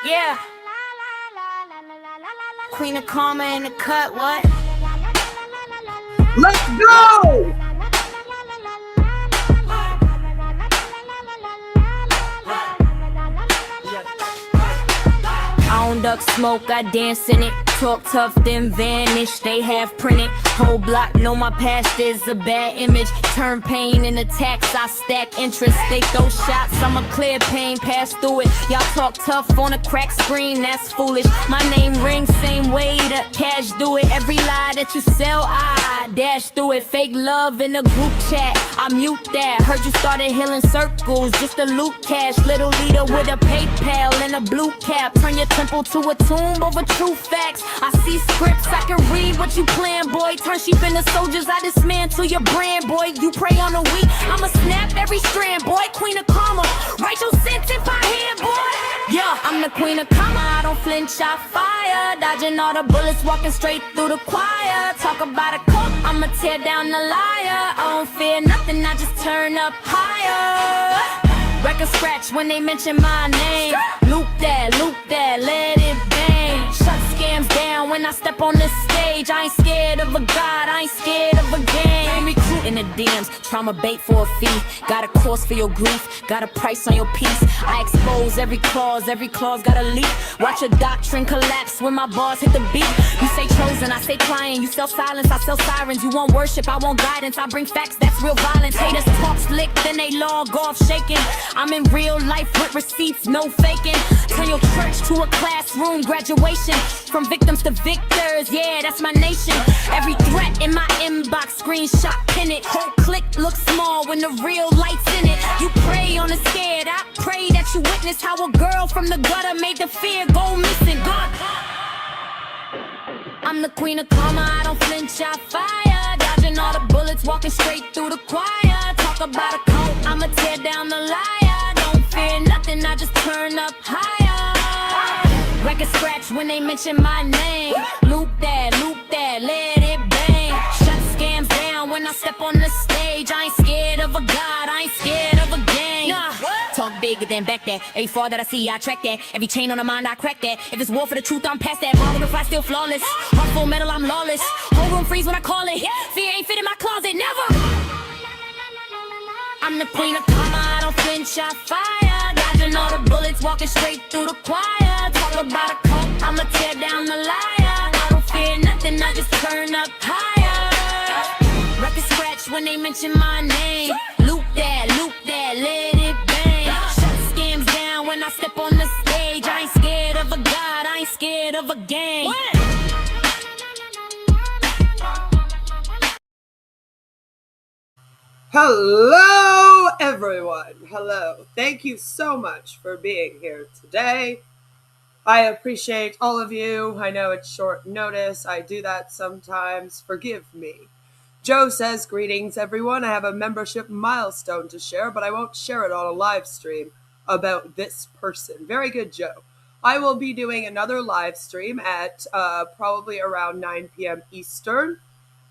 Yeah. Queen of Karma in the cut, what? Let's go! I don't duck smoke, I dance in it. Talk tough, then vanish. They have printed. Whole block know my past is a bad image. Turn pain into tax, I stack interest. They throw shots, I'ma clear pain, pass through it. Y'all talk tough on a crack screen, that's foolish. My name rings same way that cash do it. Every lie that you sell, I dash through it. Fake love in the group chat, I mute that. Heard you started healing circles just to loot cash. Little leader with a PayPal and a blue cap. Turn your temple to a tomb over true facts. I see scripts, I can read what you plan, boy. Turn sheep into soldiers, I dismantle your brand, boy. You prey on the weak, I'ma snap every strand, boy. Queen of Karma, write your sentence by hand, boy. Yeah, I'm the Queen of Karma, I don't flinch, I fire. Dodging all the bullets, walking straight through the choir. Talk about a cult, I'ma tear down the liar. I don't fear nothing, I just turn up higher. Record scratch when they mention my name. Loop that, let it bang. Shut scams down when I step on this stage. I ain't scared of a god, I ain't scared of a game. Recruit in the DMs, trauma bait for a fee. Got a course for your grief, got a price on your piece. I expose every clause got a leak. Watch your doctrine collapse when my bars hit the beat. You say chosen, I say crying. You sell silence, I sell sirens. You want worship, I want guidance. I bring facts, that's real violence. Haters talk slick, then they log off shaking. I'm in real life with receipts, no faking. Turn your church to a classroom graduation. From victims to victors, yeah, that's my nation. Every threat in my inbox, screenshot, pin it. Whole click looks small when the real light's in it. You prey on the scared, I pray that you witness how a girl from the gutter made the fear go missing. God, I'm the Queen of Karma, I don't flinch, I fire. Dodging all the bullets, walking straight through the choir. Talk about a cult, I'ma tear down the liar. Don't fear nothing, I just turn up higher. Record scratch when they mention my name. Loop that, let it bang. Shut scams down when I step on the stage. I ain't scared of a god, I ain't scared of a gang. Nah. Talk bigger than back that. Every fall that I see, I track that. Every chain on the mind, I crack that. If it's war for the truth, I'm past that. Marble the fly, still flawless. Heart full metal, I'm lawless. Whole room freeze when I call it. Fear ain't fit in my closet, never. I'm the Queen of Karma, I don't flinch, I fire. Dodging all the bullets, walking straight through the choir. Talk about a cult, I'ma tear down the liar. I don't fear nothing, I just turn up higher. Record scratch when they mention my name. Loop that, let it bang. Shut scams down when I step on the stage. I ain't scared of a god, I ain't scared of a gang. Hello, everyone. Hello. Thank you so much for being here today. I appreciate all of you. I know it's short notice. I do that sometimes. Forgive me. Joe says, greetings, everyone. I have a membership milestone to share, but I won't share it on a live stream about this person. Very good, Joe. I will be doing another live stream at probably around 9 p.m. Eastern.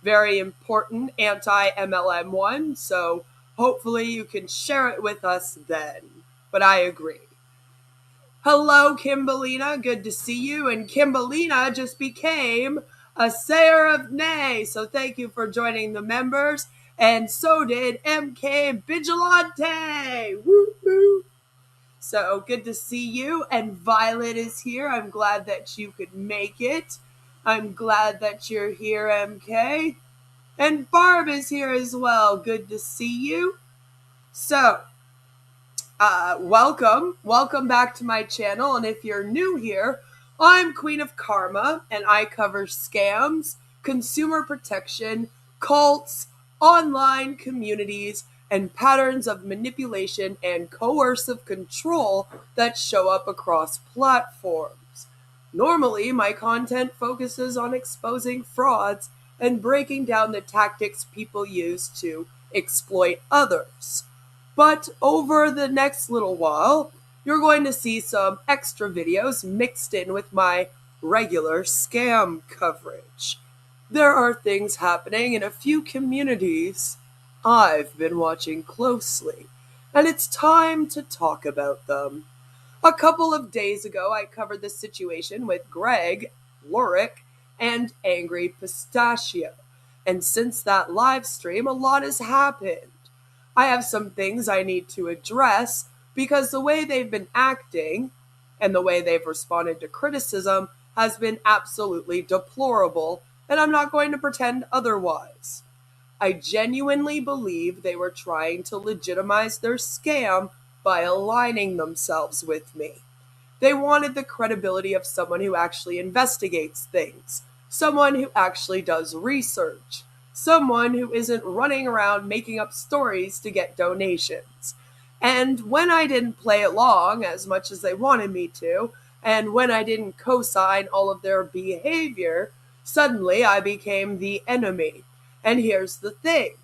Very important anti-MLM one, so hopefully you can share it with us then. But I agree. Hello, Kimbalina. Good to see you. And Kimbalina just became a sayer of nay. So thank you for joining the members. And so did MK Vigilante. Woo-hoo. So good to see you. And Violet is here. I'm glad that you could make it. I'm glad that you're here, MK. And Barb is here as well. Good to see you. So, welcome back to my channel. And if you're new here, I'm Queen of Karma, and I cover scams, consumer protection, cults, online communities, and patterns of manipulation and coercive control that show up across platforms. Normally, my content focuses on exposing frauds and breaking down the tactics people use to exploit others. But over the next little while, you're going to see some extra videos mixed in with my regular scam coverage. There are things happening in a few communities I've been watching closely, and it's time to talk about them. A couple of days ago, I covered this situation with Greg, LURIK, and Angry Pistachio. And since that live stream, a lot has happened. I have some things I need to address because the way they've been acting and the way they've responded to criticism has been absolutely deplorable, and I'm not going to pretend otherwise. I genuinely believe they were trying to legitimize their scam by aligning themselves with me. They wanted the credibility of someone who actually investigates things, someone who actually does research, someone who isn't running around making up stories to get donations. And when I didn't play along as much as they wanted me to, and when I didn't co-sign all of their behavior, suddenly I became the enemy. And here's the thing.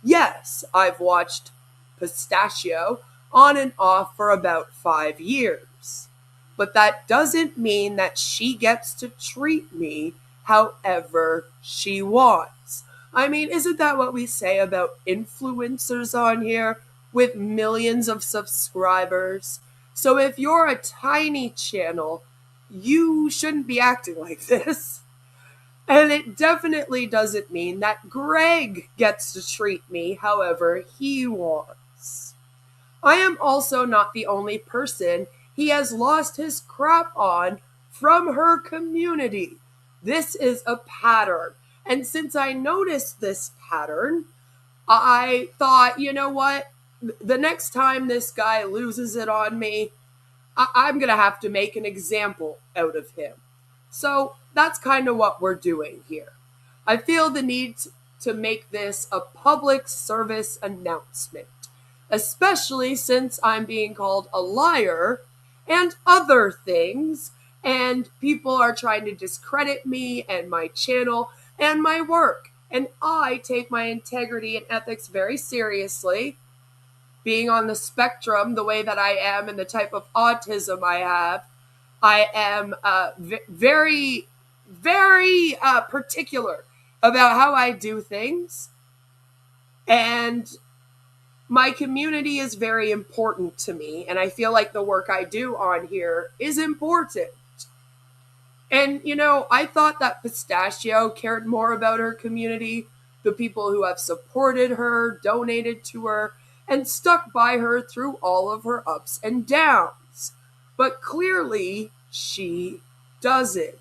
Yes, I've watched Pistachio on and off for about 5 years. But that doesn't mean that she gets to treat me however she wants. I mean, isn't that what we say about influencers on here with millions of subscribers? So if you're a tiny channel, you shouldn't be acting like this. And it definitely doesn't mean that Greg gets to treat me however he wants. I am also not the only person he has lost his crap on from her community. This is a pattern. And since I noticed this pattern, I thought, you know what? The next time this guy loses it on me, I'm going to have to make an example out of him. So that's kind of what we're doing here. I feel the need to make this a public service announcement, especially since I'm being called a liar and other things, and people are trying to discredit me and my channel and my work. And I take my integrity and ethics very seriously. Being on the spectrum the way that I am and the type of autism I have, I am very, very particular about how I do things. And my community is very important to me. And I feel like the work I do on here is important. And, you know, I thought that Pistachio cared more about her community, the people who have supported her, donated to her, and stuck by her through all of her ups and downs. But clearly, she doesn't.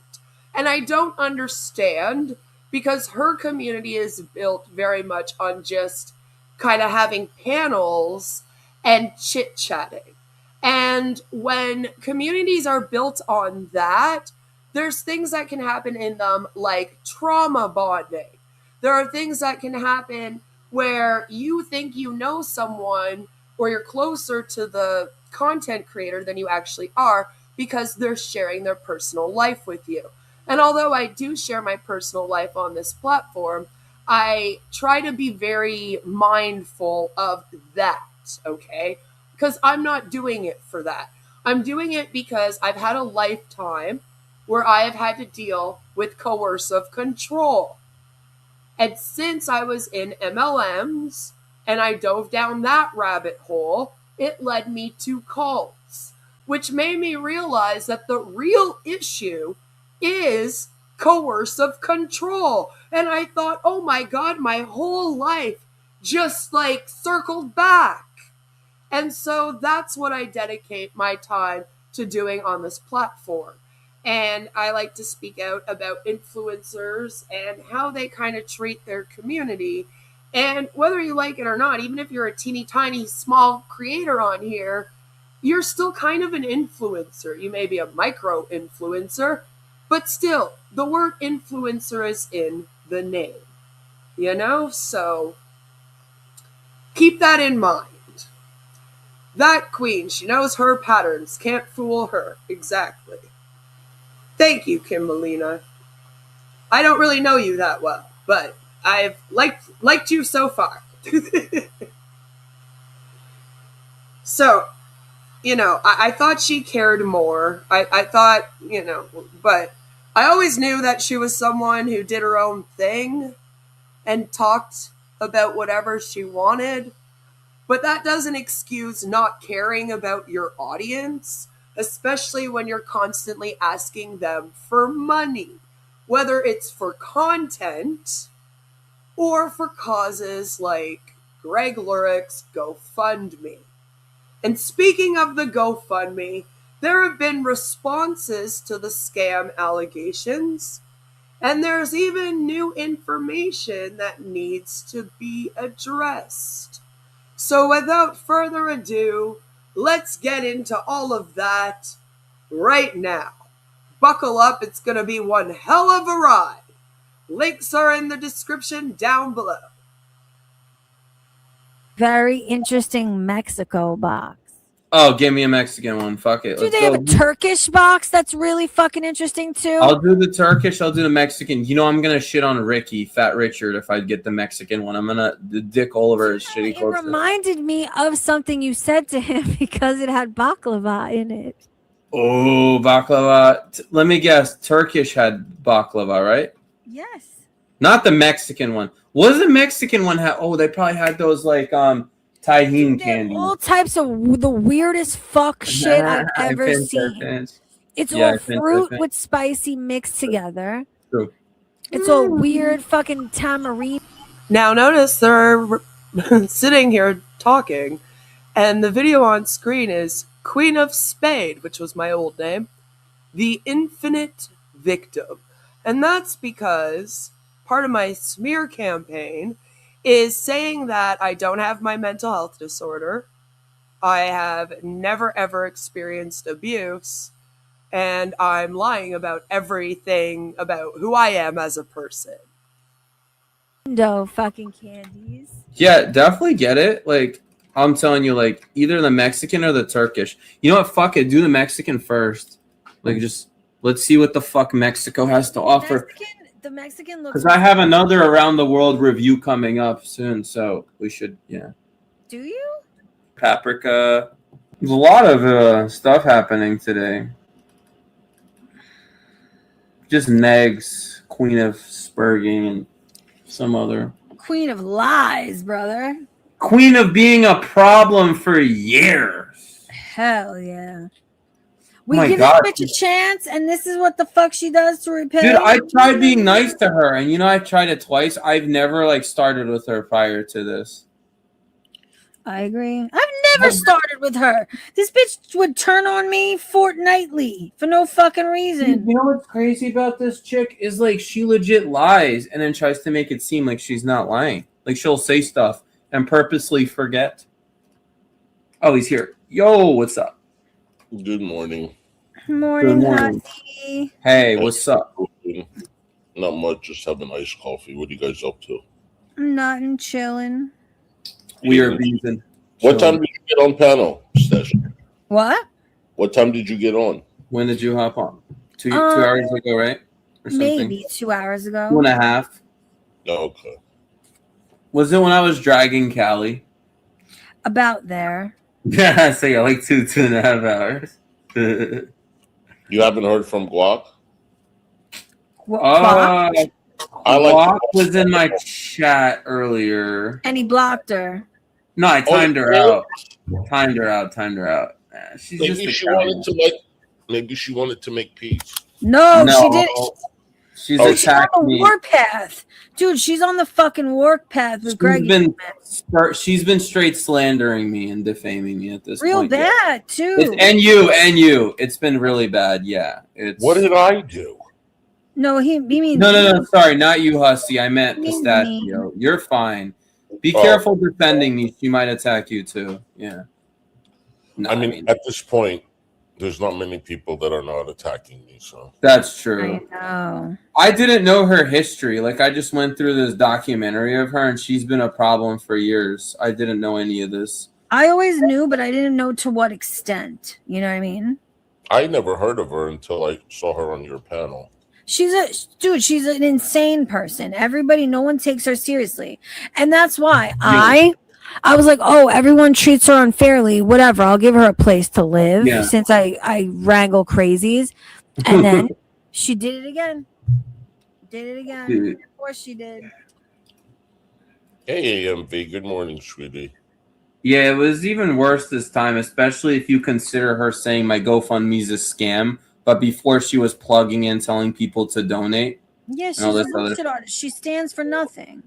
And I don't understand because her community is built very much on just kind of having panels and chit-chatting. And when communities are built on that, there's things that can happen in them like trauma bonding. There are things that can happen where you think you know someone or you're closer to the content creator than you actually are because they're sharing their personal life with you. And although I do share my personal life on this platform, I try to be very mindful of that, okay? Because I'm not doing it for that. I'm doing it because I've had a lifetime where I have had to deal with coercive control. And since I was in MLMs and I dove down that rabbit hole, it led me to cults, which made me realize that the real issue is coercive control. And I thought, oh my God, my whole life just like circled back. And so that's what I dedicate my time to doing on this platform. And I like to speak out about influencers and how they kind of treat their community. And whether you like it or not, even if you're a teeny tiny small creator on here, you're still kind of an influencer. You may be a micro influencer, but still, the word influencer is in the name. You know? So keep that in mind. That queen, she knows her patterns. Can't fool her. Exactly. Thank you, Kim Molina. I don't really know you that well, but I've liked you so far. So, you know, I thought she cared more. I thought, you know, but I always knew that she was someone who did her own thing and talked about whatever she wanted, but that doesn't excuse not caring about your audience, especially when you're constantly asking them for money, whether it's for content or for causes like Greg LURIK's GoFundMe. And speaking of the GoFundMe, there have been responses to the scam allegations, and there's even new information that needs to be addressed. So without further ado, let's get into all of that right now. Buckle up, it's going to be one hell of a ride. Links are in the description down below. Very interesting Mexico box. Oh, give me a Mexican one. Fuck it. Do they have a Turkish box that's really fucking interesting too? I'll do the Turkish. I'll do the Mexican. You know, I'm gonna shit on Ricky, Fat Richard, if I get the Mexican one. I'm gonna dick all over his shitty clothes. It reminded me of something you said to him because it had baklava in it. Oh, baklava. Let me guess. Turkish had baklava, right? Yes. Not the Mexican one. What does the Mexican one have? Oh, they probably had those like tahini candy. All types of the weirdest fuck shit I've ever seen. It's all fruit with spicy mixed together. True. It's all weird fucking tamarind. Now notice they're sitting here talking, and the video on screen is Queen of Spade, which was my old name, the infinite victim. And that's because part of my smear campaign is saying that I don't have my mental health disorder, I have never ever experienced abuse, and I'm lying about everything about who I am as a person. No fucking candies. Yeah, definitely get it. Like, I'm telling you, like, either the Mexican or the Turkish. You know what? Fuck it. Do the Mexican first. Like, just let's see what the fuck Mexico has to offer. The Mexican looks. Because I have another around the world review coming up soon, so we should, yeah. Do you? Paprika. There's a lot of stuff happening today. Just Negs, Queen of Spurging, and some other. Queen of Lies, brother. Queen of being a problem for years. Hell yeah. We My give God. this bitch a chance, and this is what the fuck she does to repay. Dude, I tried being nice to her, and you know, I've tried it twice. I've never, like, started with her prior to this. I agree. I've never started with her. This bitch would turn on me fortnightly for no fucking reason. You know what's crazy about this chick is, like, she legit lies and then tries to make it seem like she's not lying. Like, she'll say stuff and purposely forget. Oh, he's here. Yo, what's up? Good morning. Morning, morning. Hottie. Hey, what's up? Not much, just having iced coffee. What are you guys up to? Nothing, chilling. We are beefing. What time did you get on panel, Stash? What? What time did you get on? When did you hop on? Two hours ago, right? Or something? Maybe 2 hours ago. 2.5. Oh, okay. Was it when I was dragging Callie? About there. Yeah, so yeah, like 2.5 hours. You haven't heard from Guac? What? I like Guac was in my chat earlier. And he blocked her. No, I timed her out. Timed her out. She's maybe just she wanted to make. Maybe she wanted to make peace. No, she didn't. She's She's on attacked the me. warpath. Dude, she's on the fucking warpath with Greg. She's been straight slandering me and defaming me at this Real point. bad, too. And you. It's been really bad, yeah. What did I do? No, he means... No, sorry, not you, Hussy. I meant Pistachio. You're fine. Be careful defending me. She might attack you, too. Yeah. No, I mean, at this point, there's not many people that are not attacking me, so. That's true. I know. I didn't know her history. Like, I just went through this documentary of her, and she's been a problem for years. I didn't know any of this. I always knew, but I didn't know to what extent. You know what I mean? I never heard of her until I saw her on your panel. She's an insane person. Everybody, no one takes her seriously. And that's why I was like, oh, everyone treats her unfairly. Whatever. I'll give her a place to live since I wrangle crazies. And then she did it again. Dude. Of course she did. Hey, AMV. Good morning, sweetie. Yeah, it was even worse this time, especially if you consider her saying my GoFundMe's a scam, but before she was plugging in, telling people to donate Yeah, and all she's a this other. bullshit artist. She stands for nothing.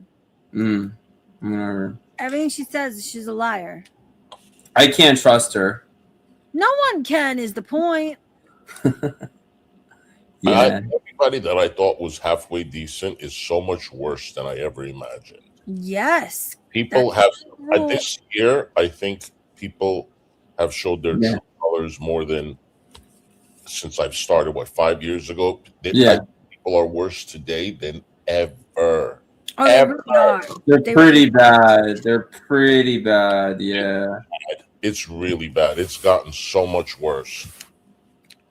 Whatever. Everything she says, she's a liar. I can't trust her. No one can, is the point. Yeah. Everybody that I thought was halfway decent is so much worse than I ever imagined. Yes. People That's have the rule. this year. I think people have showed their Yeah. true colors more than since I've started. What, 5 years ago? Yeah. People are worse today than ever. Oh, they really are. They're They pretty bad. They're pretty bad. Yeah. It's really bad. It's gotten so much worse.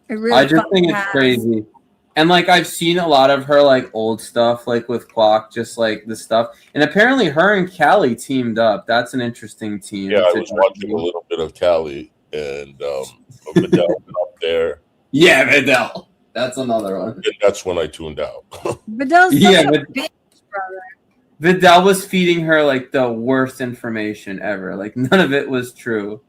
It really I just fucking think it's has. crazy. And like I've seen a lot of her like old stuff, like with Clock, just like the stuff. And apparently her and Callie teamed up. That's an interesting team. Yeah, I to was watching a little bit of Cali and Vidal up there. Yeah, Vidal. That's another one. And that's when I tuned out. Vidal's Yeah, such a but- bitch, brother. Vidal was feeding her like the worst information ever. Like none of it was true.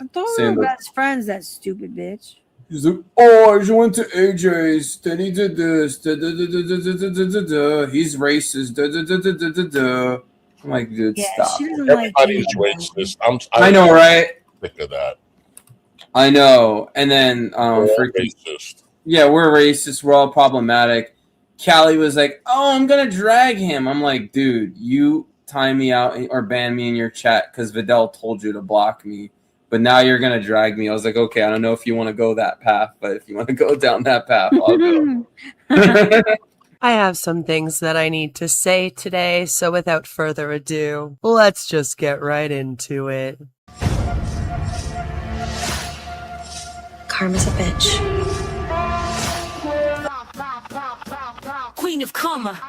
I thought we Same were with- best friends, that stupid bitch. He's like, oh, I just went to AJ's. Then he did this. Da, da, da, da, da, da, da, da, da. He's racist. Da, da, da, da, da, da, da. I'm like, dude, Yeah, stop. she doesn't like Everybody's you. racist. I know, right? Sick of that. I know. And then, We're all freaking, racist. yeah, we're racist. We're all problematic. Callie was like, oh, I'm going to drag him. I'm like, dude, you time me out or ban me in your chat because Vidal told you to block me. But now you're going to drag me. I was like, okay, I don't know if you want to go that path, but if you want to go down that path, I'll go. I have some things that I need to say today, so without further ado, let's just get right into it. Karma's a bitch. Queen of Karma.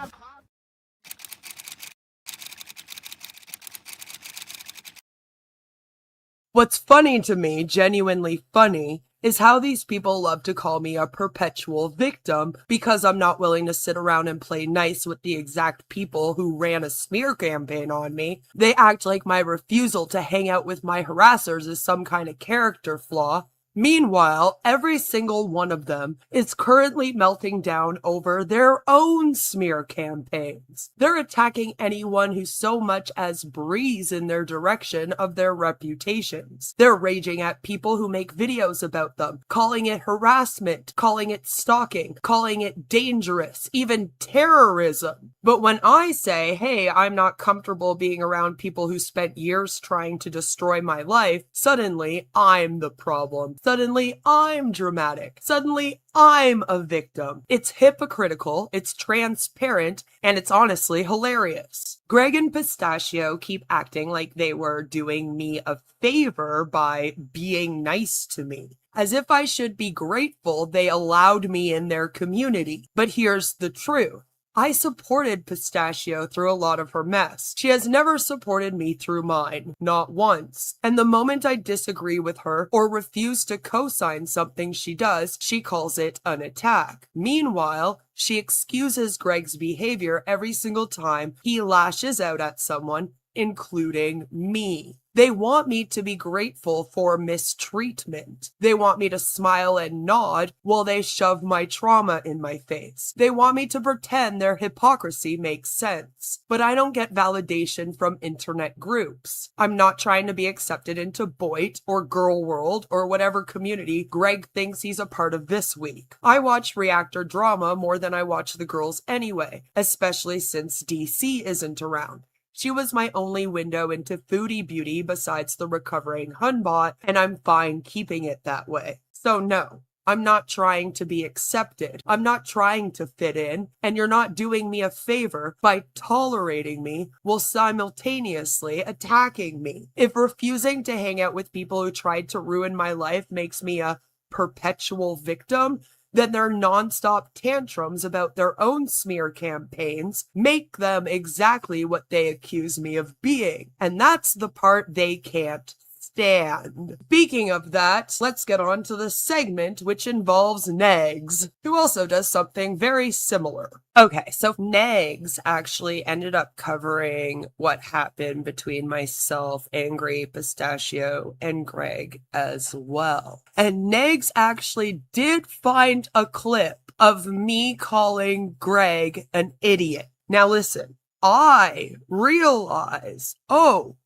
What's funny to me, genuinely funny, is how these people love to call me a perpetual victim because I'm not willing to sit around and play nice with the exact people who ran a smear campaign on me. They act like my refusal to hang out with my harassers is some kind of character flaw. Meanwhile, every single one of them is currently melting down over their own smear campaigns. They're attacking anyone who so much as breathes in their direction of their reputations. They're raging at people who make videos about them, calling it harassment, calling it stalking, calling it dangerous, even terrorism. But when I say, hey, I'm not comfortable being around people who spent years trying to destroy my life, suddenly I'm the problem. Suddenly, I'm dramatic. Suddenly, I'm a victim. It's hypocritical, it's transparent, and it's honestly hilarious. Greg and Pistachio keep acting like they were doing me a favor by being nice to me, as if I should be grateful they allowed me in their community. But here's the truth. I supported Pistachio through a lot of her mess. She has never supported me through mine, not once. And the moment I disagree with her or refuse to co-sign something she does, she calls it an attack. Meanwhile, she excuses Greg's behavior every single time he lashes out at someone, including me. They want me to be grateful for mistreatment. They want me to smile and nod while they shove my trauma in my face. They want me to pretend their hypocrisy makes sense. But I don't get validation from internet groups. I'm not trying to be accepted into Boit or Girl World or whatever community Greg thinks he's a part of this week. I watch reactor drama more than I watch the girls anyway, especially since DC isn't around. She was my only window into foodie beauty besides the recovering Hunbot, and I'm fine keeping it that way. So no, I'm not trying to be accepted. I'm not trying to fit in, and you're not doing me a favor by tolerating me while simultaneously attacking me. If refusing to hang out with people who tried to ruin my life makes me a perpetual victim, then their nonstop tantrums about their own smear campaigns make them exactly what they accuse me of being. And that's the part they can't stand. Speaking of that, let's get on to the segment which involves Negs, who also does something very similar. Okay, so Negs actually ended up covering what happened between myself, Angry Pistachio, and Greg as well. And Negs actually did find a clip of me calling Greg an idiot. Now listen, I realize, oh,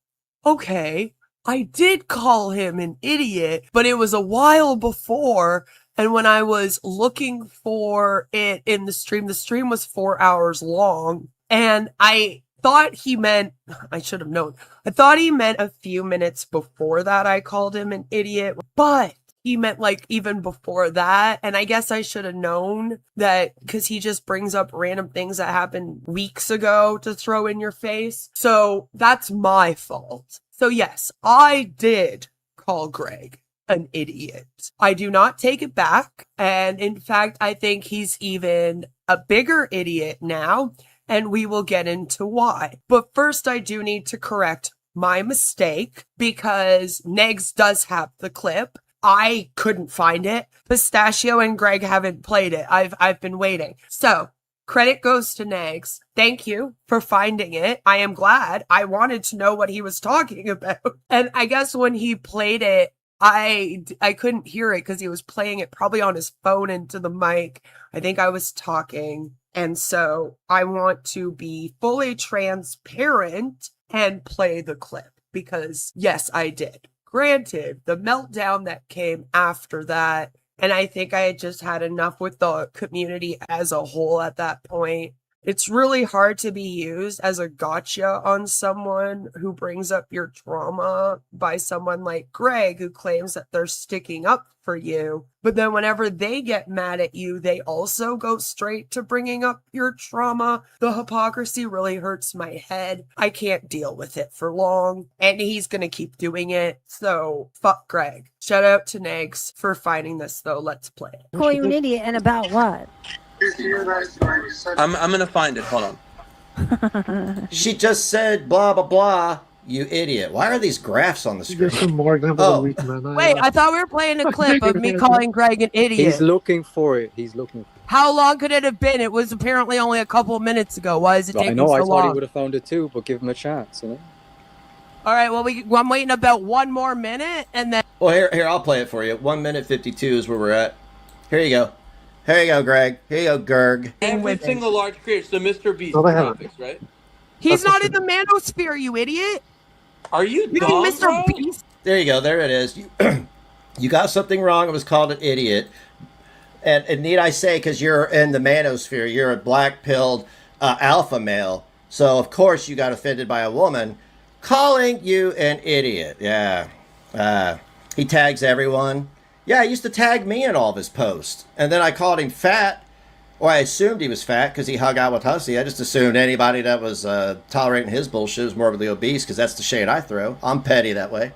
okay, I did call him an idiot, but it was a while before. And when I was looking for it in the stream was 4 hours long. And I thought he meant, I should have known, I thought he meant a few minutes before that I called him an idiot, but he meant like even before that. And I guess I should have known that because he just brings up random things that happened weeks ago to throw in your face. So that's my fault. So yes, I did call Greg an idiot. I do not take it back. And in fact, I think he's even a bigger idiot now. And we will get into why. But first, I do need to correct my mistake because Negs does have the clip. I couldn't find it. Pistachio and Greg haven't played it. I've been waiting. So credit goes to Negs. Thank you for finding it. I am glad. I wanted to know what he was talking about. And I guess when he played it, I couldn't hear it because he was playing it probably on his phone into the mic. I think I was talking. And so I want to be fully transparent and play the clip because yes, I did. Granted, the meltdown that came after that, and I think I had just had enough with the community as a whole at that point. It's really hard to be used as a gotcha on someone who brings up your trauma by someone like Greg, who claims that they're sticking up for you. But then whenever they get mad at you, they also go straight to bringing up your trauma. The hypocrisy really hurts my head. I can't deal with it for long. And he's going to keep doing it. So fuck Greg. Shout out to Negs for finding this though. Let's play it. Call you an idiot and about what? I'm gonna find it. Hold on. She just said blah blah blah. You idiot! Why are these graphs on the screen? Wait, I thought we were playing a clip of me calling Greg an idiot. He's looking for it. He's looking. How long could it have been? It was apparently only a couple of minutes ago. Why is it taking so long? I thought he would have found it too, but give him a chance, you know. All right, well, I'm waiting about 1 more minute, and then. Well, here, I'll play it for you. 1 minute 52 is where we're at. Here you go. Here you go, Greg. Here you go, Gerg. Every single large creator, the Mr. Beast graphics, right? He's not in the manosphere, you idiot. Are you You dumb, mean Mr. bro? Beast? There you go. There it is. You got something wrong. It was called an idiot. And need I say, because you're in the manosphere, you're a black-pilled alpha male. So, of course, you got offended by a woman calling you an idiot. Yeah. He tags everyone. Yeah, he used to tag me in all of his posts. And then I called him fat. Or I assumed he was fat because he hung out with Hussy. I just assumed anybody that was tolerating his bullshit was morbidly obese because that's the shade I throw. I'm petty that way.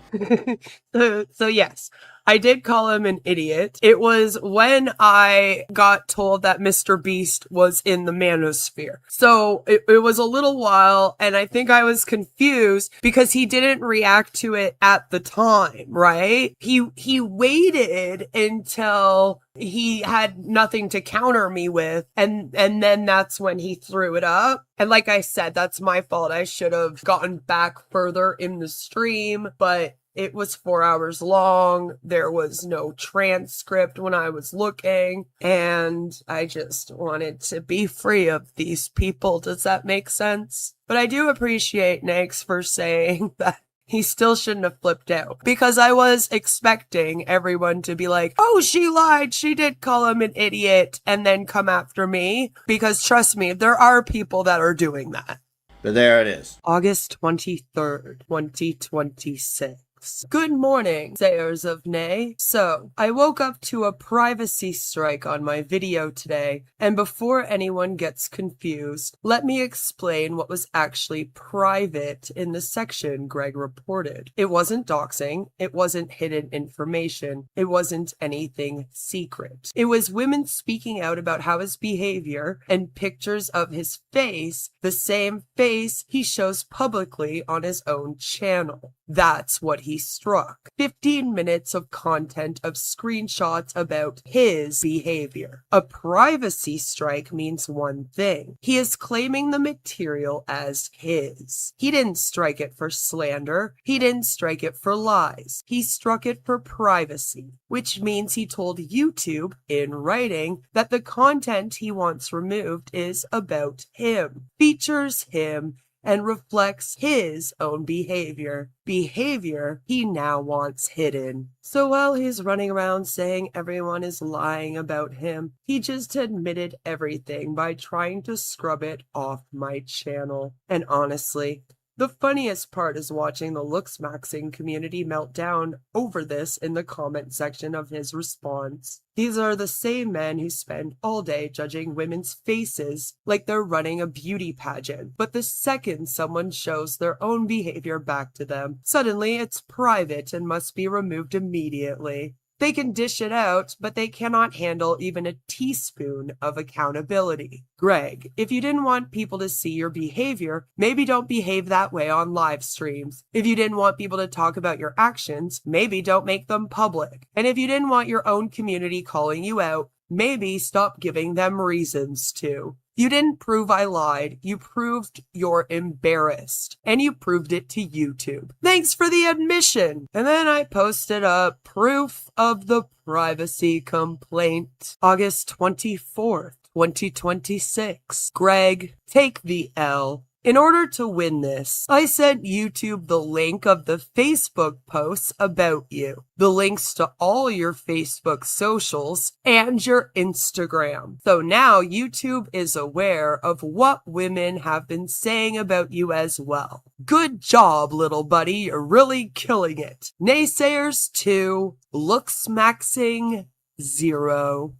So yes, I did call him an idiot. It was when I got told that Mr. Beast was in the manosphere. So it was a little while, and I think I was confused because he didn't react to it at the time, right? He waited until he had nothing to counter me with, and then that's when he threw it up. And like I said, that's my fault. I should have gotten back further in the stream, but it was 4 hours long. There was no transcript when I was looking, and I just wanted to be free of these people. Does that make sense? But I do appreciate Negs for saying that he still shouldn't have flipped out, because I was expecting everyone to be like, oh, she lied. She did call him an idiot, and then come after me, because trust me, there are people that are doing that. But there it is. August 23rd, 2026. Good morning, sayers of nay. So, I woke up to a privacy strike on my video today, and before anyone gets confused, let me explain what was actually private in the section Greg reported. It wasn't doxing, it wasn't hidden information, it wasn't anything secret. It was women speaking out about how his behavior and pictures of his face, the same face he shows publicly on his own channel. That's what he struck. 15 minutes of content of screenshots about his behavior. A privacy strike means one thing. He is claiming the material as his. He didn't strike it for slander. He didn't strike it for lies. He struck it for privacy, which means he told YouTube in writing that the content he wants removed is about him, features him, and reflects his own behavior. Behavior he now wants hidden. So while he's running around saying everyone is lying about him, he just admitted everything by trying to scrub it off my channel. And honestly, the funniest part is watching the looks-maxing community melt down over this in the comment section of his response. These are the same men who spend all day judging women's faces like they're running a beauty pageant, but the second someone shows their own behavior back to them, suddenly it's private and must be removed immediately. They can dish it out, but they cannot handle even a teaspoon of accountability. Greg, if you didn't want people to see your behavior, maybe don't behave that way on live streams. If you didn't want people to talk about your actions, maybe don't make them public. And if you didn't want your own community calling you out, maybe stop giving them reasons to. You didn't prove I lied. You proved you're embarrassed. And you proved it to YouTube. Thanks for the admission. And then I posted up proof of the privacy complaint. August 24th, 2026. Greg, take the L. In order to win this, I sent YouTube the link of the Facebook posts about you, the links to all your Facebook socials, and your Instagram. So now YouTube is aware of what women have been saying about you as well. Good job, little buddy, you're really killing it. Naysayers 2, looks maxing 0.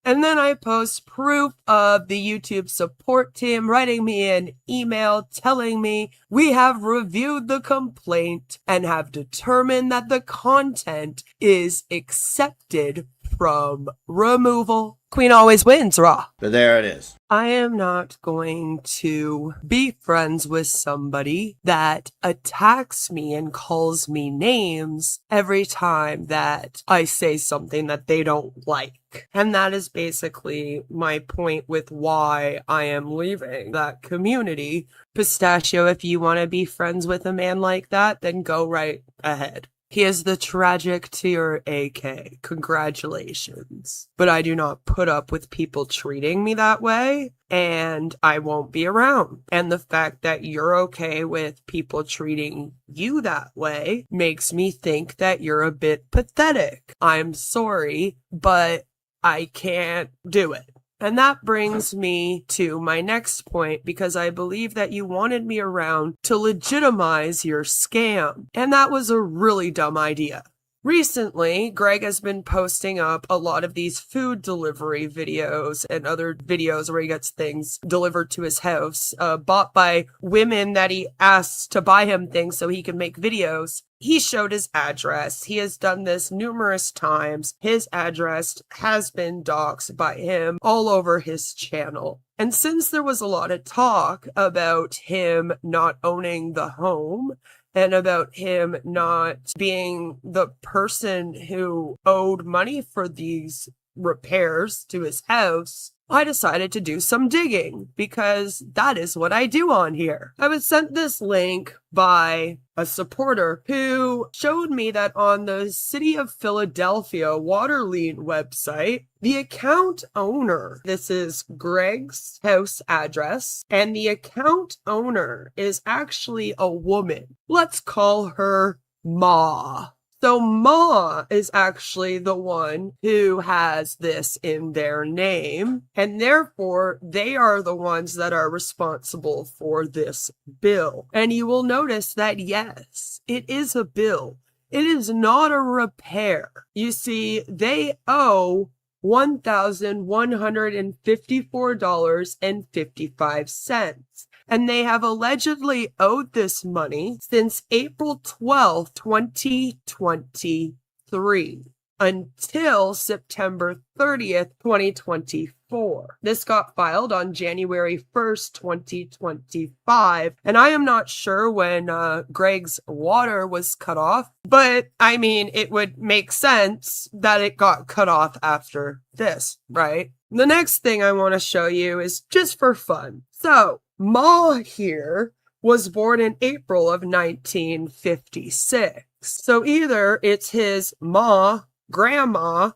And then I post proof of the YouTube support team writing me an email telling me we have reviewed the complaint and have determined that the content is accepted from removal. Queen always wins, rah. But there it is. I am not going to be friends with somebody that attacks me and calls me names every time that I say something that they don't like. And that is basically my point with why I am leaving that community. Pistachio, if you want to be friends with a man like that, then go right ahead. He is the tragic to your AK. Congratulations. But I do not put up with people treating me that way, and I won't be around. And the fact that you're okay with people treating you that way makes me think that you're a bit pathetic. I'm sorry, but I can't do it. And that brings me to my next point, because I believe that you wanted me around to legitimize your scam. And that was a really dumb idea. Recently, Greg has been posting up a lot of these food delivery videos and other videos where he gets things delivered to his house, bought by women that he asks to buy him things so he can make videos. He showed his address. He has done this numerous times. His address has been doxed by him all over his channel. And since there was a lot of talk about him not owning the home, and about him not being the person who owed money for these repairs to his house, I decided to do some digging, because that is what I do on here. I was sent this link by a supporter who showed me that on the City of Philadelphia Waterlien website, the account owner, this is Greg's house address, and the account owner is actually a woman. Let's call her Ma. So Ma is actually the one who has this in their name, and therefore they are the ones that are responsible for this bill. And you will notice that yes, it is a bill. It is not a repair. You see, they owe $1,154.55. And they have allegedly owed this money since April 12, 2023 until September 30th, 2024. 4. This got filed on January 1st, 2025, and I am not sure when Greg's water was cut off, but I mean, it would make sense that it got cut off after this, right? The next thing I want to show you is just for fun. So, Ma here was born in April of 1956. So either it's his ma, grandma,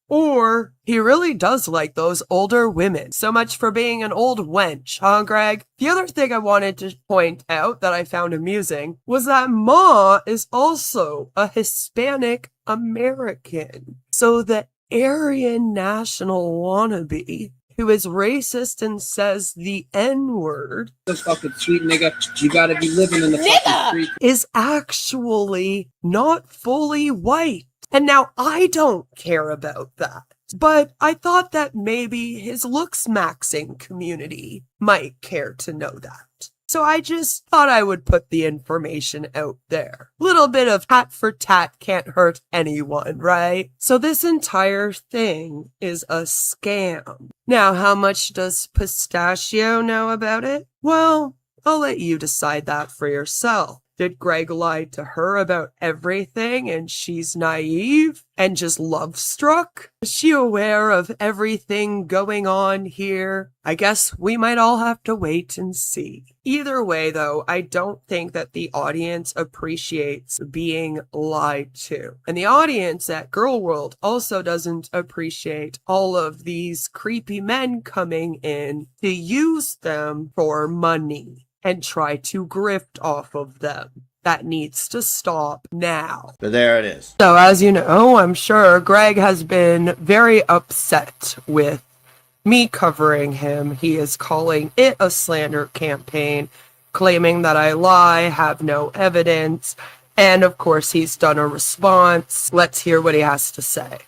or he really does like those older women. So much for being an old wench, huh, Greg? The other thing I wanted to point out that I found amusing was that Ma is also a Hispanic American. So the Aryan national wannabe who is racist and says the N-word This fucking sweet nigga, you gotta be living in the fucking street. is actually not fully white. And now I don't care about that. But I thought that maybe his looks maxing community might care to know that. So I just thought I would put the information out there. Little bit of tat for tat can't hurt anyone, right? So this entire thing is a scam. Now, how much does Pistachio know about it? Well, I'll let you decide that for yourself. Did Greg lie to her about everything and she's naive and just love-struck? Is she aware of everything going on here? I guess we might all have to wait and see. Either way, though, I don't think that the audience appreciates being lied to. And the audience at Girl World also doesn't appreciate all of these creepy men coming in to use them for money and try to grift off of them. That needs to stop now. But there it is. So as you know, I'm sure Greg has been very upset with me covering him. He is calling it a slander campaign, claiming that I lie, have no evidence, and of course he's done a response. Let's hear what he has to say.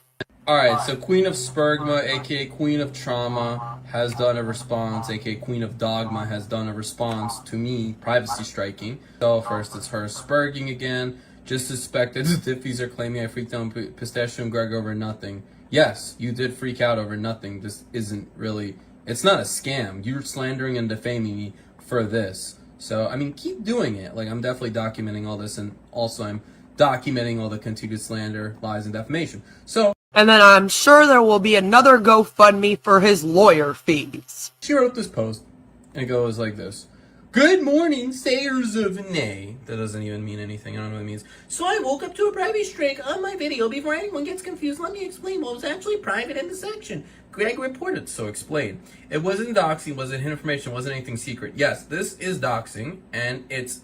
Alright, so Queen of Spergma, aka Queen of Trauma, has done a response, aka Queen of Dogma, has done a response to me privacy striking. So first it's her spurging again. Just suspected the Diffies are claiming I freaked out on Pistachio and Greg over nothing. Yes, you did freak out over nothing. This isn't really, it's not a scam. You're slandering and defaming me for this. So, I mean, keep doing it. Like, I'm definitely documenting all this, and also I'm documenting all the continued slander, lies, and defamation. So, and then I'm sure there will be another GoFundMe for his lawyer fees. she wrote this post, and it goes like this. Good morning, sayers of nay. That doesn't even mean anything. I don't know what it means. So I woke up to a privacy strike on my video. Before anyone gets confused, let me explain what was actually private in the section. Greg reported, so explain. It wasn't doxing, wasn't information, wasn't anything secret. Yes, this is doxing, and it's,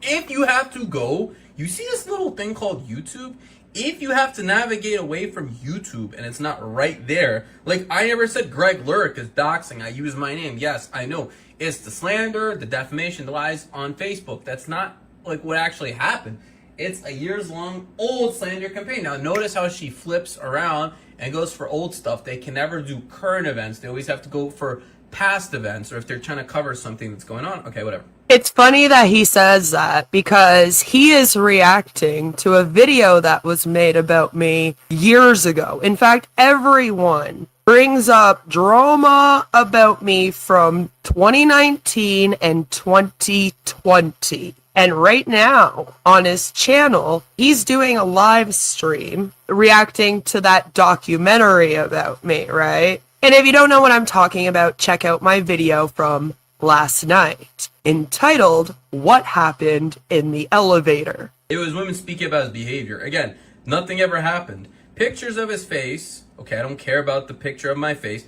if you have to go, you see this little thing called YouTube? If you have to navigate away from YouTube and it's not right there, like I never said Greg LURIK is doxing. I use my name. Yes, I know. It's the slander, the defamation, the lies on Facebook. That's not like what actually happened. It's a years-long old slander campaign. Now notice how she flips around and goes for old stuff. They can never do current events. They always have to go for past events, or if they're trying to cover something that's going on. Okay, whatever. It's funny that he says that because he is reacting to a video that was made about me years ago. In fact, everyone brings up drama about me from 2019 and 2020. And right now on his channel, he's doing a live stream reacting to that documentary about me, right? And if you don't know what I'm talking about, check out my video from last night entitled What Happened in the Elevator. It was women speaking about his behavior. Again, nothing ever happened. Pictures of his face. Okay, I don't care about the picture of my face.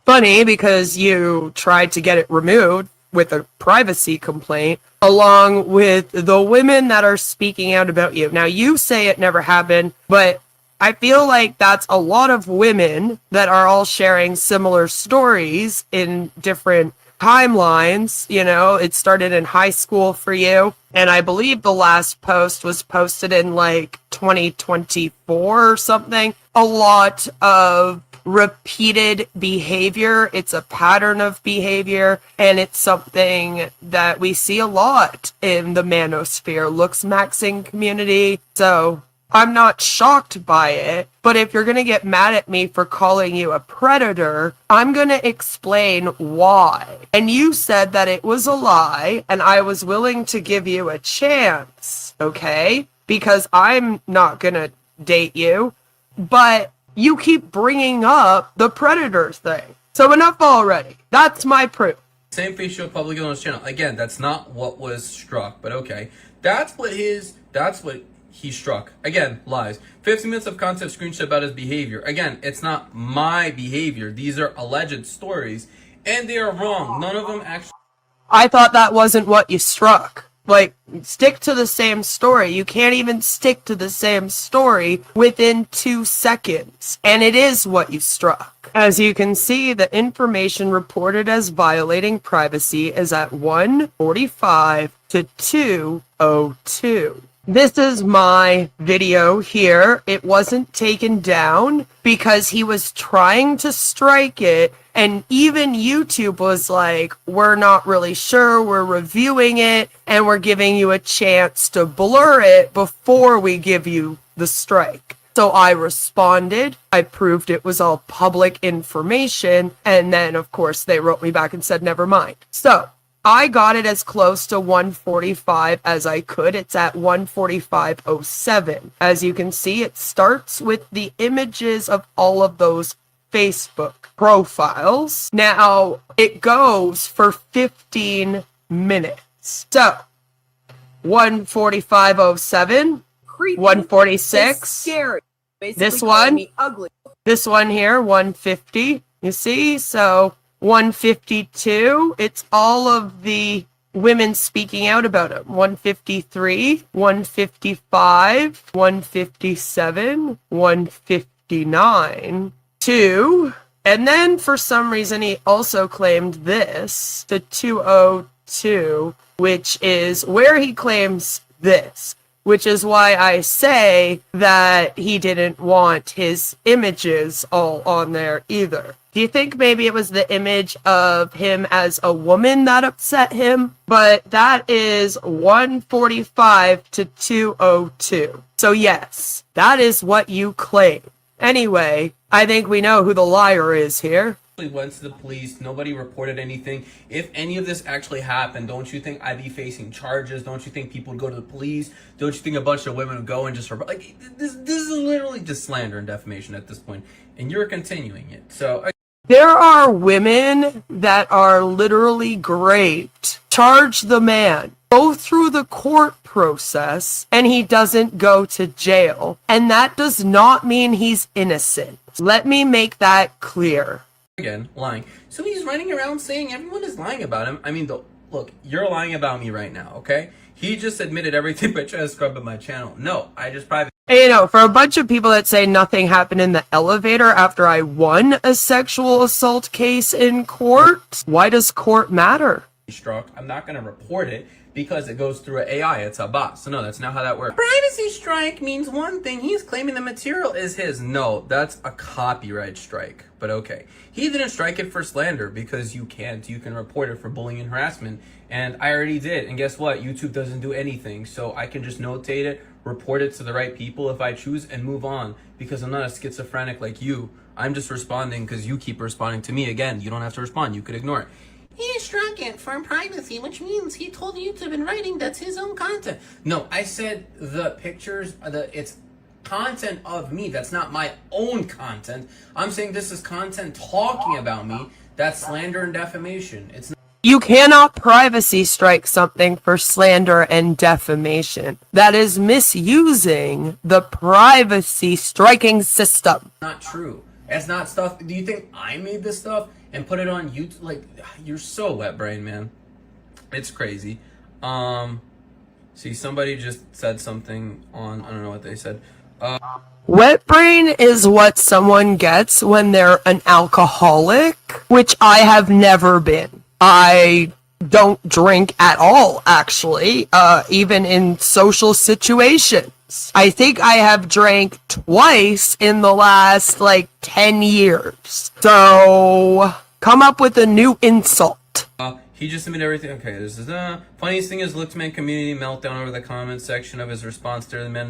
Funny because you tried to get it removed with a privacy complaint along with the women that are speaking out about you. Now you say it never happened, but I feel like that's a lot of women that are all sharing similar stories in different timelines. You know, it started in high school for you, and I believe the last post was posted in like 2024 or something. A lot of repeated behavior. It's a pattern of behavior, and it's something that we see a lot in the manosphere looks maxing community. So I'm not shocked by it, but if you're going to get mad at me for calling you a predator, I'm going to explain why. And you said that it was a lie, and I was willing to give you a chance, okay? Because I'm not going to date you, but you keep bringing up the predator thing. So enough already. That's my proof. Same facial public on his channel. Again, that's not what was struck, but okay. That's what he struck. Again, lies. 15 minutes of content screenshot about his behavior. Again, it's not my behavior. These are alleged stories, and they are wrong. None of them actually... I thought that wasn't what you struck. Like, stick to the same story. You can't even stick to the same story within 2 seconds. And it is what you struck. As you can see, the information reported as violating privacy is at 1:45 to 2:02. This is my video here. It wasn't taken down because he was trying to strike it, and even YouTube was like, we're not really sure, we're reviewing it, and we're giving you a chance to blur it before we give you the strike. So I responded, I proved it was all public information, and then of course they wrote me back and said never mind. So I got it as close to 1:45 as I could. It's at 1:45:07. As you can see, it starts with the images of all of those Facebook profiles. Now, it goes for 15 minutes. So, 1:45:07, 1:46, scary. this one, this one here, 1:50, you see? So, 1:52, it's all of the women speaking out about him. 1:53, 1:55, 1:57, 1:59, 2, and then for some reason he also claimed this, the 2:02, which is where he claims this, which is why I say that he didn't want his images all on there either. Do you think maybe it was the image of him as a woman that upset him? But that is 1:45 to 2:02. So yes, that is what you claim. Anyway, I think we know who the liar is here. Went to the police. Nobody reported anything. If any of this actually happened, don't you think I'd be facing charges? Don't you think people would go to the police? Don't you think a bunch of women would go and just like this is literally just slander and defamation at this point, and you're continuing it. So there are women that are literally raped. Charge the man. Go through the court process and he doesn't go to jail. And that does not mean he's innocent. Let me make that clear. Again, lying. So he's running around saying everyone is lying about him. I mean, look, you're lying about me right now, okay? He just admitted everything by trying to scrub up my channel. No, I just privately... You know, for a bunch of people that say nothing happened in the elevator after I won a sexual assault case in court, why does court matter? Struck. I'm not going to report it because it goes through an AI. It's a bot. So no, that's not how that works. Privacy strike means one thing. He's claiming the material is his. No, that's a copyright strike. But okay. He didn't strike it for slander because you can't. You can report it for bullying and harassment. And I already did. And guess what? YouTube doesn't do anything. So I can just notate it, report it to the right people if I choose, and move on. Because I'm not a schizophrenic like you. I'm just responding because you keep responding to me. Again, you don't have to respond. You could ignore it. He struck it for privacy, which means he told YouTube in writing that's his own content. No, I said the pictures, it's content of me. That's not my own content. I'm saying this is content talking about me. That's slander and defamation. It's not. You cannot privacy strike something for slander and defamation. That is misusing the privacy striking system. Not true. It's not stuff. Do you think I made this stuff and put it on YouTube? Like, you're so wet brain, man. It's crazy. See, somebody just said something on, I don't know what they said. Wet brain is what someone gets when they're an alcoholic, which I have never been. I don't drink at all, actually, even in social situations. I think I have drank twice in the last, 10 years. So, come up with a new insult. He just admitted everything. Okay, this is funniest thing is Lookman community meltdown over the comment section of his response to the men.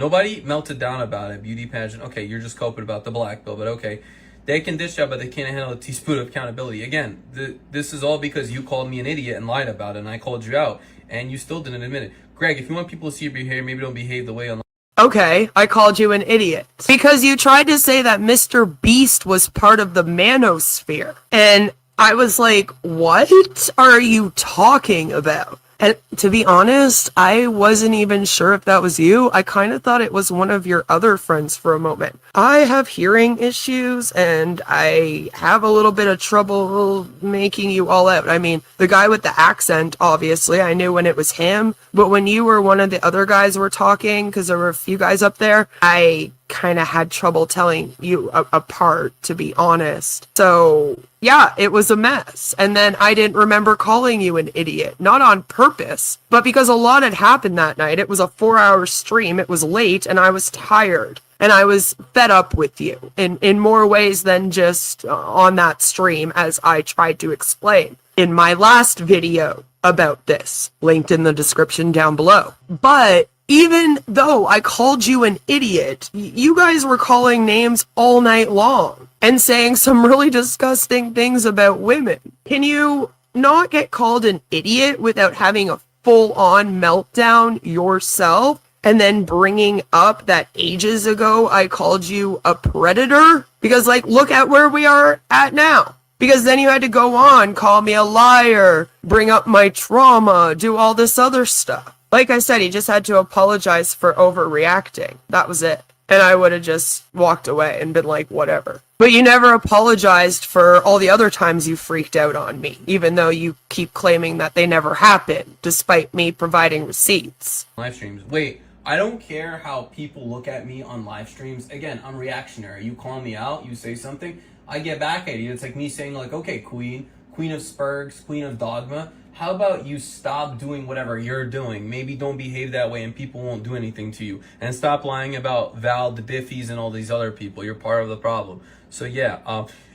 Nobody melted down about it. Beauty pageant. Okay, you're just coping about the black bill, but okay. They can dish out, but they can't handle a teaspoon of accountability. Again, this is all because you called me an idiot and lied about it, and I called you out, and you still didn't admit it. Greg, if you want people to see your behavior, maybe don't behave the way on. Okay, I called you an idiot because you tried to say that Mr. Beast was part of the manosphere. And I was like, what are you talking about? And to be honest, I wasn't even sure if that was you. I kind of thought it was one of your other friends for a moment. I have hearing issues and I have a little bit of trouble making you all out. I mean, the guy with the accent, obviously, I knew when it was him. But when you were one of the other guys were talking, because there were a few guys up there, I kind of had trouble telling you apart, to be honest. So yeah, it was a mess. And then I didn't remember calling you an idiot, not on purpose, but because a lot had happened that night. It was a 4-hour stream. It was late and I was tired and I was fed up with you in more ways than just on that stream, as I tried to explain in my last video about this, linked in the description down below. But even though I called you an idiot, you guys were calling names all night long and saying some really disgusting things about women. Can you not get called an idiot without having a full-on meltdown yourself and then bringing up that ages ago I called you a predator? Because, like, look at where we are at now. Because then you had to go on, call me a liar, bring up my trauma, do all this other stuff. Like I said, he just had to apologize for overreacting. That was it. And I would have just walked away and been like, whatever. But you never apologized for all the other times you freaked out on me, even though you keep claiming that they never happened, despite me providing receipts. Live streams. Wait, I don't care how people look at me on live streams. Again, I'm reactionary. You call me out, you say something, I get back at you. It's like me saying, like, okay, Queen of Spurgs, Queen of Dogma, how about you stop doing whatever you're doing? Maybe don't behave that way and people won't do anything to you. And stop lying about Val, the Diffies, and all these other people. You're part of the problem. So yeah,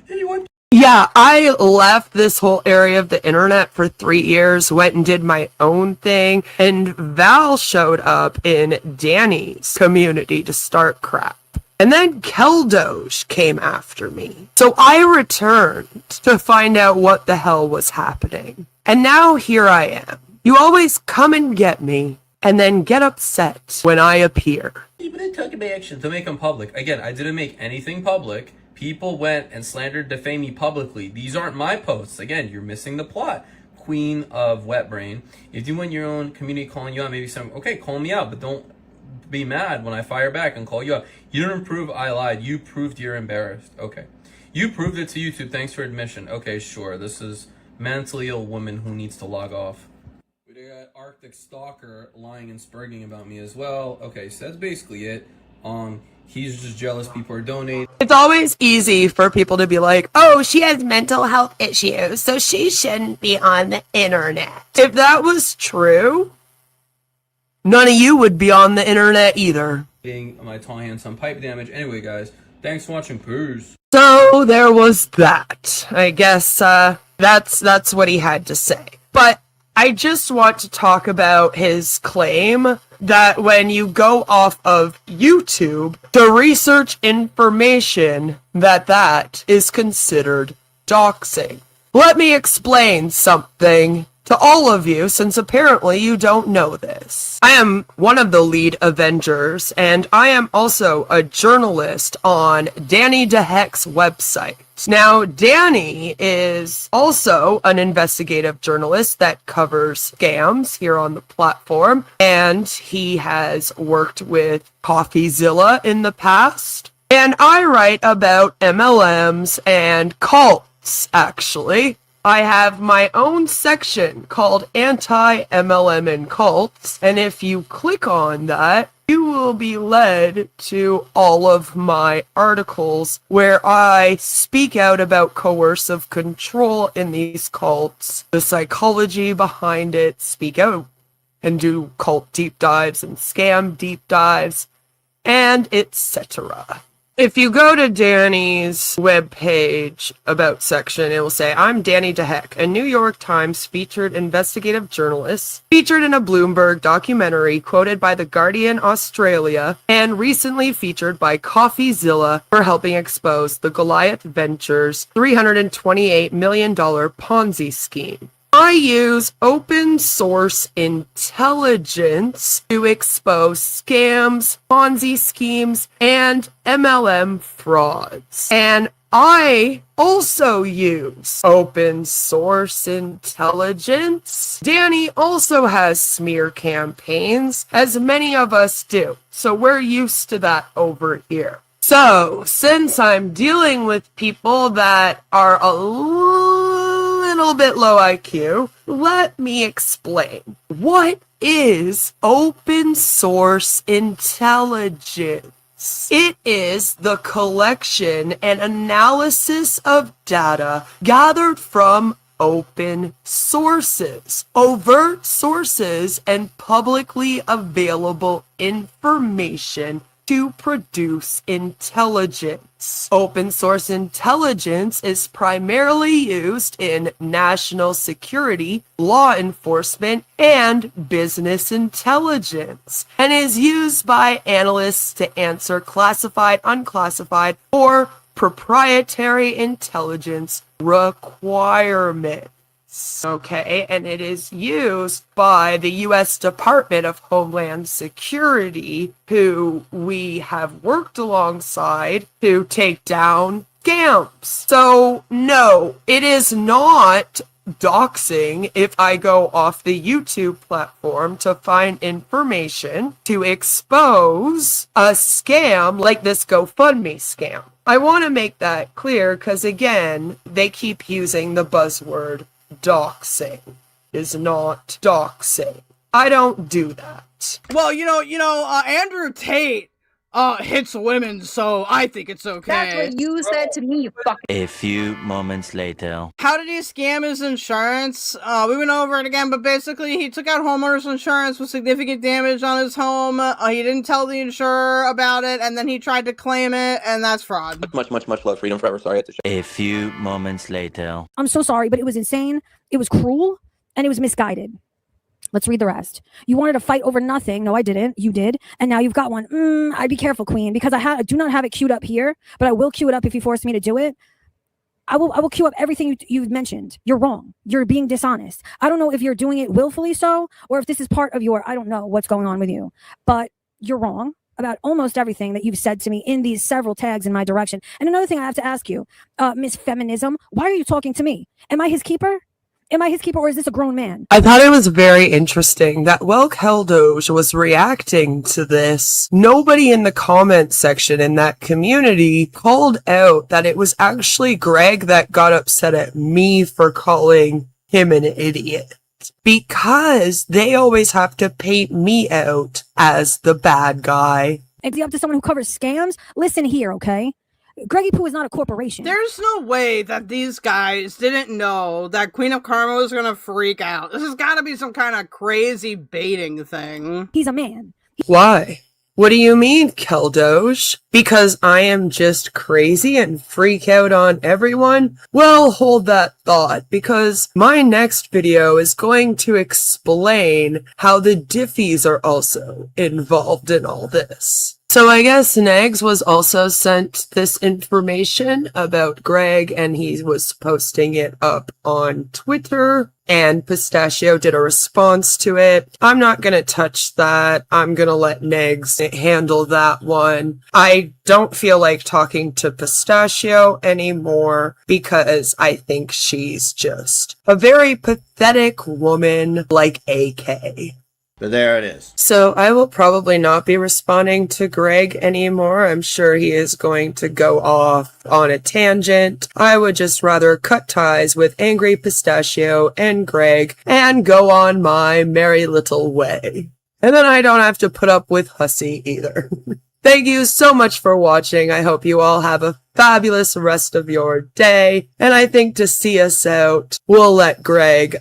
anyone... Yeah, I left this whole area of the internet for 3 years, went and did my own thing, and Val showed up in Danny's community to start crap. And then Keldoge came after me. So I returned to find out what the hell was happening. And now here I am. You always come and get me, and then get upset when I appear. But I took my action to make them public. Again, I didn't make anything public. People went and slandered, defamed me publicly. These aren't my posts. Again, you're missing the plot. Queen of Wet Brain. If you want your own community calling you out, maybe some, okay, call me out, but don't be mad when I fire back and call you out. You didn't prove I lied. You proved you're embarrassed. Okay. You proved it to YouTube. Thanks for admission. Okay, sure. This is mentally ill woman who needs to log off. We got Arctic Stalker lying and spurging about me as well. Okay, so that's basically it. He's just jealous people are donating. It's always easy for people to be like, oh, she has mental health issues, so she shouldn't be on the internet. If that was true, none of you would be on the internet either. My tall handsome pipe damage. Anyway, guys, thanks for watching. Peace. So there was that. I guess that's what he had to say. But I just want to talk about his claim that when you go off of YouTube to research information, that is considered doxing. Let me explain something to all of you, since apparently you don't know this. I am one of the lead Avengers, and I am also a journalist on Danny DeHeck's website. Now, Danny is also an investigative journalist that covers scams here on the platform, and he has worked with CoffeeZilla in the past. And I write about MLMs and cults, actually. I have my own section called Anti-MLM and Cults, and if you click on that, you will be led to all of my articles where I speak out about coercive control in these cults, the psychology behind it, speak out and do cult deep dives and scam deep dives, and etc. If you go to Danny's webpage about section, it will say, I'm Danny DeHeck, a New York Times featured investigative journalist, featured in a Bloomberg documentary, quoted by The Guardian Australia, and recently featured by CoffeeZilla for helping expose the Goliath Ventures $328 million Ponzi scheme. I use open source intelligence to expose scams, Ponzi schemes, and MLM frauds. And I also use open source intelligence. Danny also has smear campaigns, as many of us do. So we're used to that over here. So, since I'm dealing with people that are a little bit low IQ, let me explain. What is open source intelligence? It is the collection and analysis of data gathered from open sources, overt sources, and publicly available information to produce intelligence. Open source intelligence is primarily used in national security, law enforcement, and business intelligence, and is used by analysts to answer classified, unclassified, or proprietary intelligence requirements. Okay, and it is used by the U.S. Department of Homeland Security, who we have worked alongside to take down scams. So, no, it is not doxing if I go off the YouTube platform to find information to expose a scam like this GoFundMe scam. I want to make that clear because, again, they keep using the buzzword doxing. Is not doxing. I don't do that. Well, Andrew Tate hits women, so I think it's okay. That's what you said to me, you fucking. A few moments later. How did he scam his insurance? We went over it again, but basically he took out homeowner's insurance with significant damage on his home. He didn't tell the insurer about it, and then he tried to claim it, and that's fraud. Much love. Freedom forever. Sorry, I had to A few moments later. I'm so sorry, but it was insane. It was cruel, and it was misguided. Let's read the rest. You wanted to fight over nothing. No, I didn't. You did. And now you've got one. I'd be careful, Queen, because I do not have it queued up here, but I will queue it up if you force me to do it. I will queue up everything you've mentioned. You're wrong. You're being dishonest. I don't know if you're doing it willfully so, or if this is part of your, I don't know what's going on with you, but you're wrong about almost everything that you've said to me in these several tags in my direction. And another thing I have to ask you, Miss Feminism, why are you talking to me? Am I his keeper? Am I his keeper, or is this a grown man? I thought it was very interesting that while Keldoge was reacting to this, nobody in the comment section in that community called out that it was actually Greg that got upset at me for calling him an idiot. Because they always have to paint me out as the bad guy. It's up to someone who covers scams? Listen here, okay? Greggy Poo is not a corporation. There's no way that these guys didn't know that Queen of Karma was gonna freak out. This has gotta be some kind of crazy baiting thing. He's a man. Why? What do you mean, Keldoge? Because I am just crazy and freak out on everyone? Well, hold that thought, because my next video is going to explain how the Diffies are also involved in all this. So I guess Negs was also sent this information about Greg, and he was posting it up on Twitter, and Pistachio did a response to it. I'm not going to touch that. I'm going to let Negs handle that one. I don't feel like talking to Pistachio anymore because I think she's just a very pathetic woman like AK. But there it is. So I will probably not be responding to Greg anymore. I'm sure he is going to go off on a tangent. I would just rather cut ties with Angry Pistachio and Greg and go on my merry little way. And then I don't have to put up with Hussy either. Thank you so much for watching. I hope you all have a fabulous rest of your day. And I think to see us out, we'll let Greg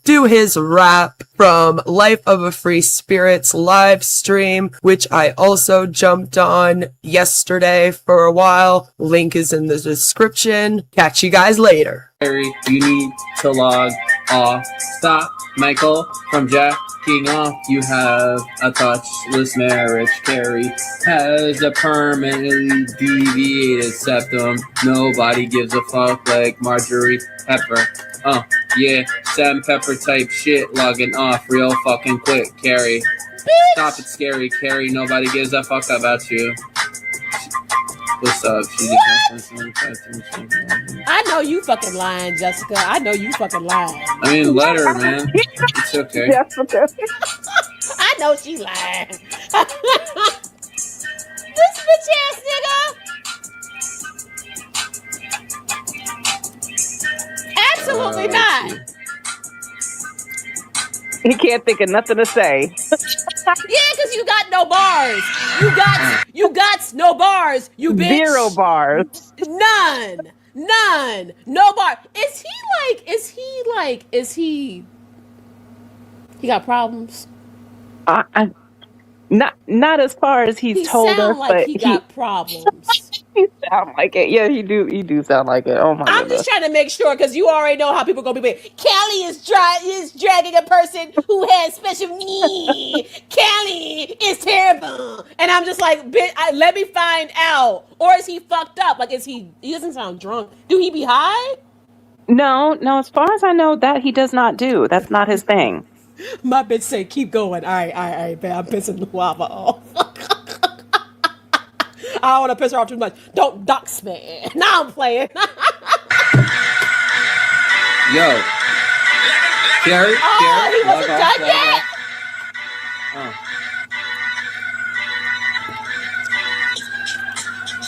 do his rap from Life of a Free Spirit's live stream, which I also jumped on yesterday for a while. Link is in the description. Catch you guys later. Carrie, you need to log off. Stop, Michael, from jacking off. You have a touchless marriage. Carrie has a permanently deviated septum. Nobody gives a fuck like Marjorie Pepper. Yeah, Sam Pepper type shit. Logging off real fucking quick, Carrie. Stop it, scary, Carrie. Nobody gives a fuck about you. What's up? I know you fucking lying, Jessica. I know you fucking lying. I mean, let her, man. It's okay. Jessica. I know she lying. This bitch ass nigga. Absolutely not. He can't think of nothing to say. Yeah, because you got no bars. You got no bars. You bitch. 0 bars. None. No bar. He got problems? Not as far as he's told us, like but he got problems. He sound like it. Yeah, he do sound like it. Oh my god. I'm just trying to make sure because you already know how people gonna be. Callie is dragging a person who has special needs. Callie is terrible, and I'm just like, let me find out. Or is he fucked up? Like, he doesn't sound drunk. Do he be high? No. As far as I know, that he does not do. That's not his thing. My bitch say, keep going. All right, man. I'm pissing the lava off. I don't want to piss her off too much. Don't dox me. Now I'm playing. Yo. Carrie? He wasn't done yet.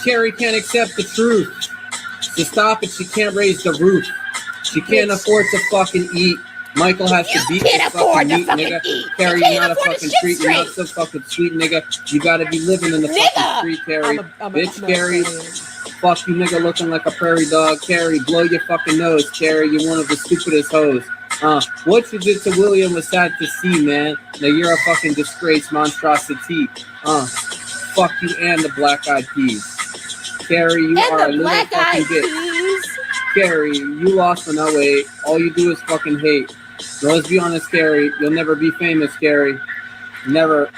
Carrie can't accept the truth. To stop it, she can't raise the roof. She can't afford to fucking eat. Michael has to beat the fucking meat, nigga. Carrie, you're not a fucking street. You're not so fucking sweet, nigga. You gotta be living in the fucking street, Carrie. Bitch, Carrie. Fuck you, nigga, looking like a prairie dog. Carrie, blow your fucking nose, Carrie. You're one of the stupidest hoes. What you did to William was sad to see, man. Now you're a fucking disgrace monstrosity. Fuck you and the Black Eyed Peas. Carrie, you are a little fucking bitch. Carrie, you lost in 08. All you do is fucking hate. So let's be honest, Carrie. You'll never be famous, Carrie. Never.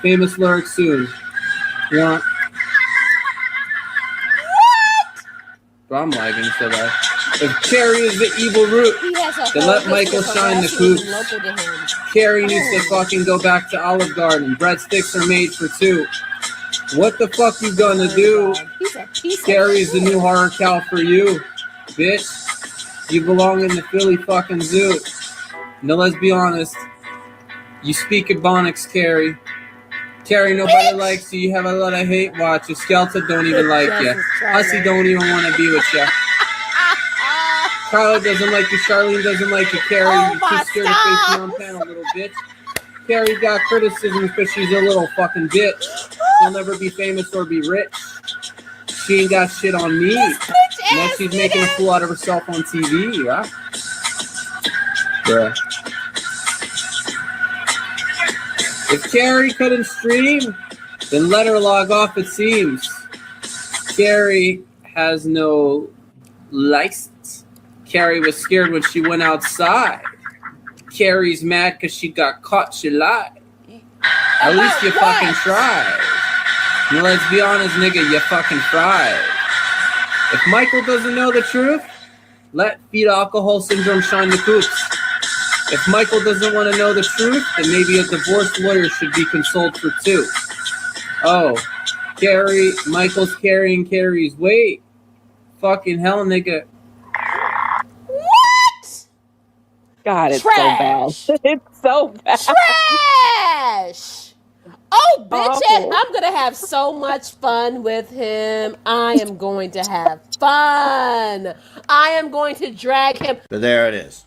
Famous LURIK soon. Yeah. Bro, I'm lagging so bad. If Carrie is the evil root, then let Michael shine the coops. Carrie needs to fucking go back to Olive Garden. Breadsticks are made for 2. What the fuck you gonna do? Carrie's the new horror cow for you, bitch. You belong in the Philly fucking zoo. No, let's be honest. You speak Ebonics, Carrie. Carrie, nobody likes you. You have a lot of hate watchers. Skelta don't even like you. Hussy don't even want to be with you. Carla doesn't like you. Charlene doesn't like you. Carrie, you're too scared to face your own panel, little bitch. Carrie got criticism because she's a little fucking bitch. She'll never be famous or be rich. She ain't got shit on me. Now she's making a fool out of herself on TV, right? Bruh. If Carrie couldn't stream, then let her log off, it seems. Carrie has no license. Carrie was scared when she went outside. Carrie's mad because she got caught. She lied. At least you fucking tried. Now let's be honest, nigga, you fucking tried. If Michael doesn't know the truth, let fetal alcohol syndrome shine the coops. If Michael doesn't want to know the truth, then maybe a divorce lawyer should be consulted for 2. Oh, Carrie, Michael's carrying Carrie's weight. Fucking hell, nigga. What? God, it's Trash. so bad. It's so bad. Trash. Oh, bitch, I'm going to have so much fun with him. I am going to have fun. I am going to drag him. But there it is.